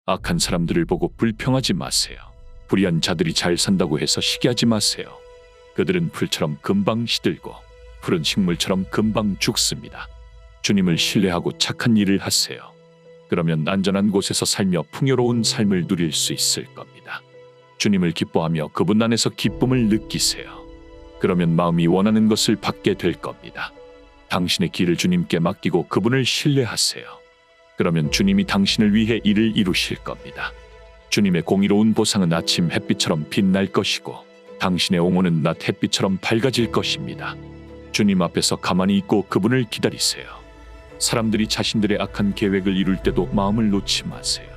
악한 사람들을 보고 불평하지 마세요. 불의한 자들이 잘 산다고 해서 시기하지 마세요. 그들은 풀처럼 금방 시들고 푸른 식물처럼 금방 죽습니다. 주님을 신뢰하고 착한 일을 하세요. 그러면 안전한 곳에서 살며 풍요로운 삶을 누릴 수 있을 겁니다. 주님을 기뻐하며 그분 안에서 기쁨을 느끼세요. 그러면 마음이 원하는 것을 받게 될 겁니다. 당신의 길을 주님께 맡기고 그분을 신뢰하세요. 그러면 주님이 당신을 위해 일을 이루실 겁니다. 주님의 공의로운 보상은 아침 햇빛처럼 빛날 것이고 당신의 옹호는 낮 햇빛처럼 밝아질 것입니다. 주님 앞에서 가만히 있고 그분을 기다리세요. 사람들이 자신들의 악한 계획을 이룰 때도 마음을 놓지 마세요.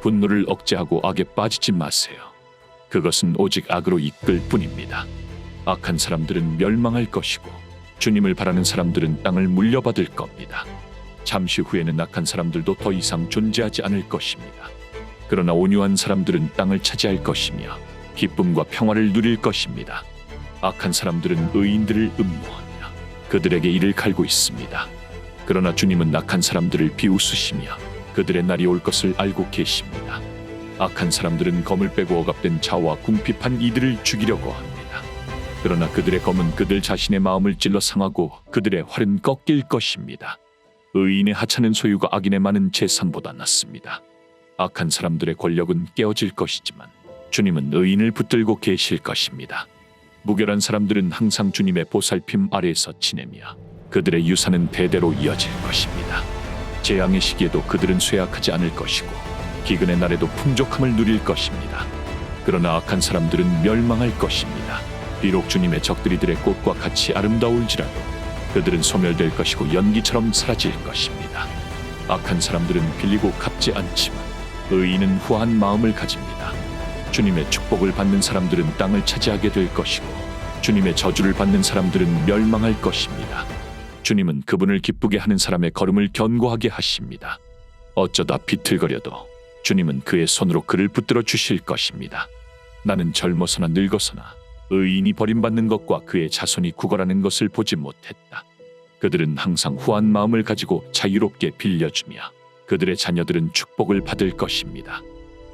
분노를 억제하고 악에 빠지지 마세요. 그것은 오직 악으로 이끌 뿐입니다. 악한 사람들은 멸망할 것이고 주님을 바라는 사람들은 땅을 물려받을 겁니다. 잠시 후에는 악한 사람들도 더 이상 존재하지 않을 것입니다. 그러나 온유한 사람들은 땅을 차지할 것이며 기쁨과 평화를 누릴 것입니다. 악한 사람들은 의인들을 음모하며 그들에게 이를 갈고 있습니다. 그러나 주님은 악한 사람들을 비웃으시며 그들의 날이 올 것을 알고 계십니다. 악한 사람들은 검을 빼고 억압된 자와 궁핍한 이들을 죽이려고 합니다. 그러나 그들의 검은 그들 자신의 마음을 찔러 상하고 그들의 활은 꺾일 것입니다. 의인의 하찮은 소유가 악인의 많은 재산보다 낫습니다. 악한 사람들의 권력은 깨어질 것이지만 주님은 의인을 붙들고 계실 것입니다. 무결한 사람들은 항상 주님의 보살핌 아래에서 지내며 그들의 유산은 대대로 이어질 것입니다. 재앙의 시기에도 그들은 쇠약하지 않을 것이고 기근의 날에도 풍족함을 누릴 것입니다. 그러나 악한 사람들은 멸망할 것입니다. 비록 주님의 적들이 들의 꽃과 같이 아름다울지라도 그들은 소멸될 것이고 연기처럼 사라질 것입니다. 악한 사람들은 빌리고 갚지 않지만 의인은 후한 마음을 가집니다. 주님의 축복을 받는 사람들은 땅을 차지하게 될 것이고 주님의 저주를 받는 사람들은 멸망할 것입니다. 주님은 그분을 기쁘게 하는 사람의 걸음을 견고하게 하십니다. 어쩌다 비틀거려도 주님은 그의 손으로 그를 붙들어 주실 것입니다. 나는 젊어서나 늙어서나 의인이 버림받는 것과 그의 자손이 구걸하는 것을 보지 못했다. 그들은 항상 후한 마음을 가지고 자유롭게 빌려주며 그들의 자녀들은 축복을 받을 것입니다.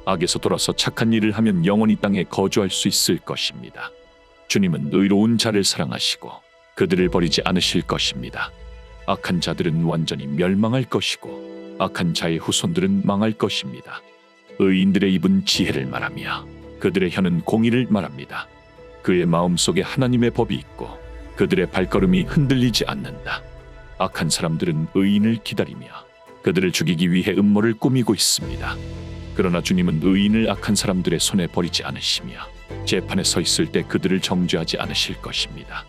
악에서 돌아서 착한 일을 하면 영원히 땅에 거주할 수 있을 것입니다. 주님은 의로운 자를 사랑하시고 그들을 버리지 않으실 것입니다. 악한 자들은 완전히 멸망할 것이고 악한 자의 후손들은 망할 것입니다. 의인들의 입은 지혜를 말하며 그들의 혀는 공의를 말합니다. 그의 마음속에 하나님의 법이 있고 그들의 발걸음이 흔들리지 않는다. 악한 사람들은 의인을 기다리며 그들을 죽이기 위해 음모를 꾸미고 있습니다. 그러나 주님은 의인을 악한 사람들의 손에 버리지 않으시며 재판에 서 있을 때 그들을 정죄하지 않으실 것입니다.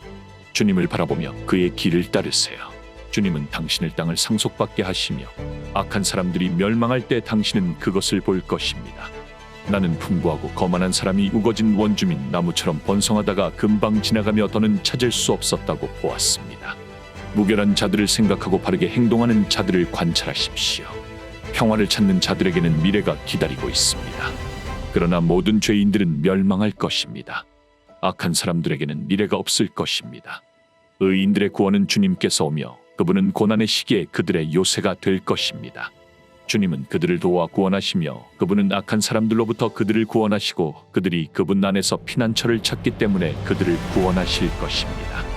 주님을 바라보며 그의 길을 따르세요. 주님은 당신을 땅을 상속받게 하시며 악한 사람들이 멸망할 때 당신은 그것을 볼 것입니다. 나는 풍부하고 거만한 사람이 우거진 원주민 나무처럼 번성하다가 금방 지나가며 더는 찾을 수 없었다고 보았습니다. 무결한 자들을 생각하고 바르게 행동하는 자들을 관찰하십시오. 평화를 찾는 자들에게는 미래가 기다리고 있습니다. 그러나 모든 죄인들은 멸망할 것입니다. 악한 사람들에게는 미래가 없을 것입니다. 의인들의 구원은 주님께서 오며 그분은 고난의 시기에 그들의 요새가 될 것입니다. 주님은 그들을 도와 구원하시며 그분은 악한 사람들로부터 그들을 구원하시고 그들이 그분 안에서 피난처를 찾기 때문에 그들을 구원하실 것입니다.